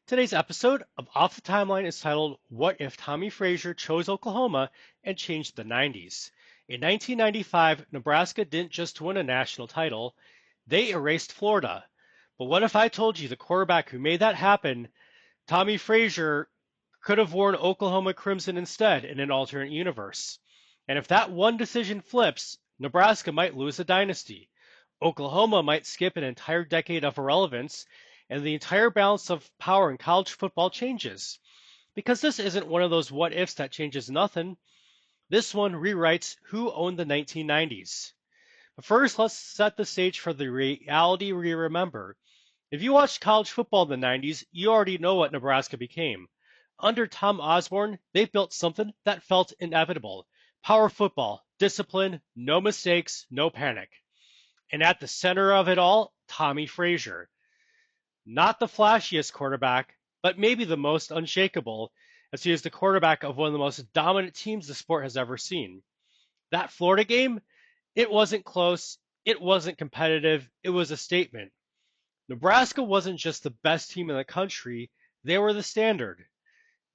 Today's episode of Off the Timeline is titled What If Tommie Frazier Chose Oklahoma and Changed the 90s? In 1995, Nebraska didn't just win a national title, they erased Florida. But what if I told you the quarterback who made that happen, Tommie Frazier, could have worn Oklahoma crimson instead in an alternate universe? And if that one decision flips, Nebraska might lose a dynasty. Oklahoma might skip an entire decade of irrelevance, and the entire balance of power in college football changes. Because this isn't one of those what ifs that changes nothing. This one rewrites who owned the 1990s. But first, let's set the stage for the reality we remember. If you watched college football in the 90s, you already know what Nebraska became. Under Tom Osborne, they built something that felt inevitable. Power football, discipline, no mistakes, no panic. And at the center of it all, Tommie Frazier. Not the flashiest quarterback, but maybe the most unshakable, as he is the quarterback of one of the most dominant teams the sport has ever seen. That Florida game, it wasn't close, it wasn't competitive, it was a statement. Nebraska wasn't just the best team in the country, they were the standard.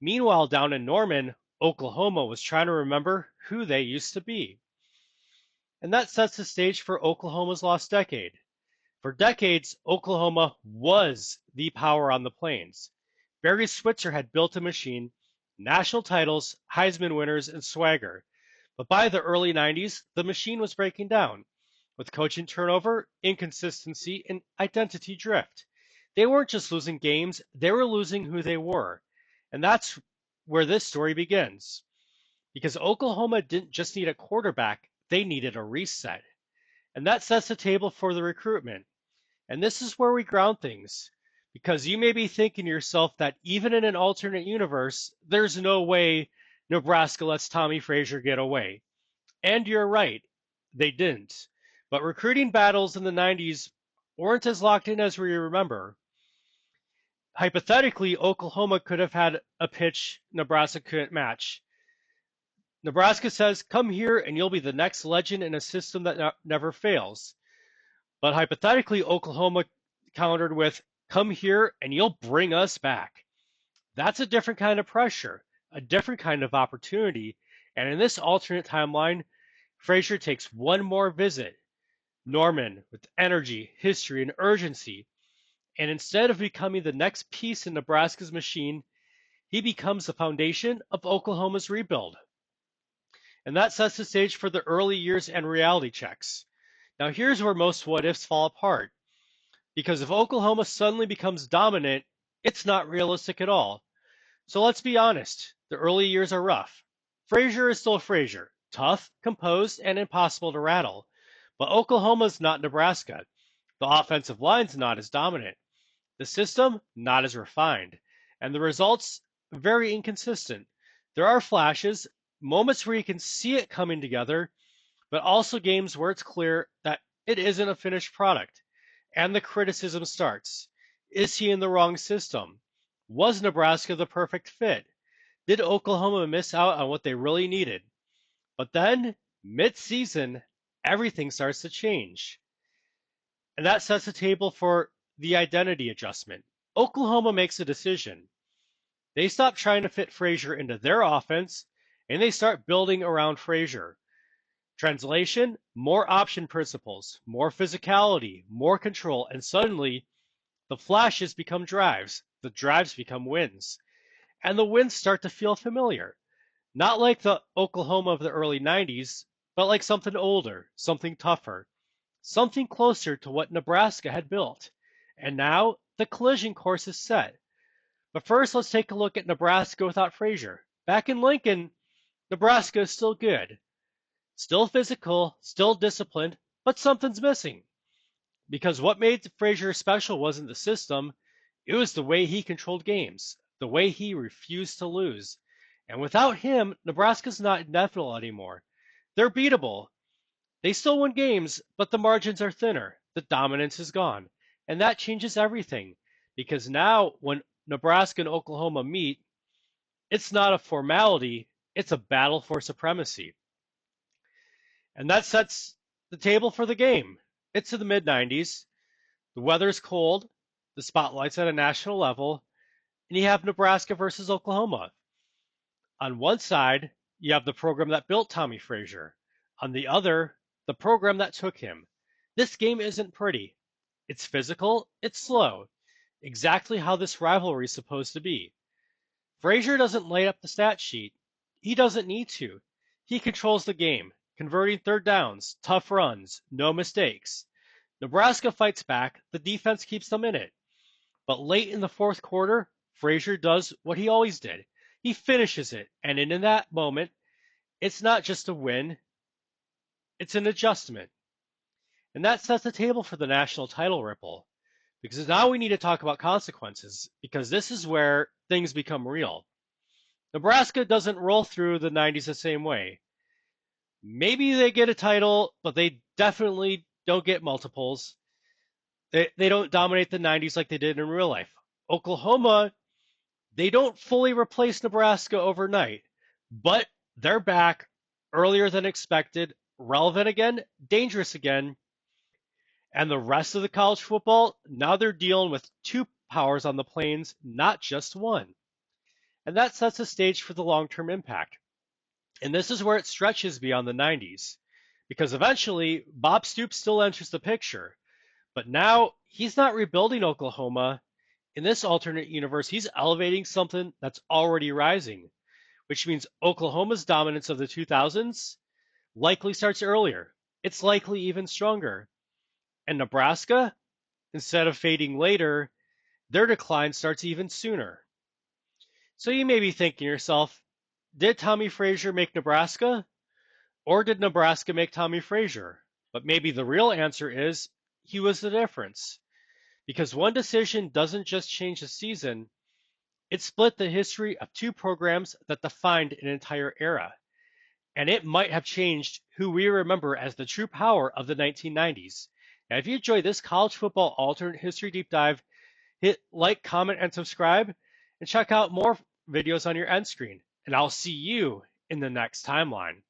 Meanwhile, down in Norman, Oklahoma was trying to remember who they used to be. And that sets the stage for Oklahoma's lost decade. For decades, Oklahoma was the power on the plains. Barry Switzer had built a machine, national titles, Heisman winners, and swagger. But by the early 90s, the machine was breaking down, with coaching turnover, inconsistency, and identity drift. They weren't just losing games, they were losing who they were. And that's where this story begins. Because Oklahoma didn't just need a quarterback, they needed a reset. And that sets the table for the recruitment. And this is where we ground things. Because you may be thinking to yourself that even in an alternate universe, there's no way Nebraska lets Tommie Frazier get away. And you're right, they didn't. But recruiting battles in the 90s weren't as locked in as we remember. Hypothetically, Oklahoma could have had a pitch Nebraska couldn't match. Nebraska says, come here and you'll be the next legend in a system that never fails. But hypothetically, Oklahoma countered with, come here and you'll bring us back. That's a different kind of pressure, a different kind of opportunity. And in this alternate timeline, Frazier takes one more visit. Norman, with energy, history, and urgency. And instead of becoming the next piece in Nebraska's machine, he becomes the foundation of Oklahoma's rebuild. And that sets the stage for the early years and reality checks. Now here's where most what ifs fall apart. Because if Oklahoma suddenly becomes dominant, it's not realistic at all. So let's be honest, the early years are rough. Frazier is still Frazier, tough, composed, and impossible to rattle. But Oklahoma's not Nebraska. The offensive line's not as dominant. The system, not as refined. And the results, very inconsistent. There are flashes, moments where you can see it coming together, but also games where it's clear that it isn't a finished product. And the criticism starts. Is he in the wrong system? Was Nebraska the perfect fit? Did Oklahoma miss out on what they really needed? But then, mid-season, everything starts to change. And that sets the table for the identity adjustment. Oklahoma makes a decision. They stop trying to fit Frazier into their offense, and they start building around Frazier. Translation, more option principles, more physicality, more control, and suddenly the flashes become drives, the drives become wins, and the wins start to feel familiar. Not like the Oklahoma of the early 90s, but like something older, something tougher, something closer to what Nebraska had built. And now the collision course is set. But first, let's take a look at Nebraska without Frazier. Back in Lincoln, Nebraska is still good. Still physical, still disciplined, but something's missing. Because what made Frazier special wasn't the system, it was the way he controlled games, the way he refused to lose. And without him, Nebraska's not inevitable anymore. They're beatable. They still win games, but the margins are thinner. The dominance is gone. And that changes everything. Because now, when Nebraska and Oklahoma meet, it's not a formality, it's a battle for supremacy. And that sets the table for the game. It's in the mid 90s. The weather's cold. The spotlight's at a national level. and you have Nebraska versus Oklahoma. On one side, you have the program that built Tommie Frazier. On the other, the program that took him. This game isn't pretty. It's physical, it's slow. Exactly how this rivalry is supposed to be. Frazier doesn't light up the stat sheet. He doesn't need to. He controls the game, converting third downs, tough runs, no mistakes. Nebraska fights back, the defense keeps them in it. But late in the fourth quarter, Frazier does what he always did. He finishes it, and in that moment, it's not just a win, it's an adjustment. And that sets the table for the national title ripple. Because now we need to talk about consequences, because this is where things become real. Nebraska doesn't roll through the 90s the same way. Maybe they get a title, but they definitely don't get multiples. They don't dominate the 90s like they did in real life. Oklahoma, they don't fully replace Nebraska overnight, but they're back earlier than expected, relevant again, dangerous again. And the rest of the college football, now they're dealing with two powers on the plains, not just one. And that sets the stage for the long-term impact. And this is where it stretches beyond the 90s. Because eventually, Bob Stoops still enters the picture. But now, he's not rebuilding Oklahoma. In this alternate universe, he's elevating something that's already rising. Which means Oklahoma's dominance of the 2000s likely starts earlier. It's likely even stronger. And Nebraska, instead of fading later, their decline starts even sooner. So you may be thinking to yourself, did Tommie Frazier make Nebraska? Or did Nebraska make Tommie Frazier? But maybe the real answer is he was the difference. Because one decision doesn't just change the season, it split the history of two programs that defined an entire era. And it might have changed who we remember as the true power of the 1990s. Now, if you enjoyed this college football alternate history deep dive, hit like, comment, and subscribe, and check out more videos on your end screen. And I'll see you in the next timeline.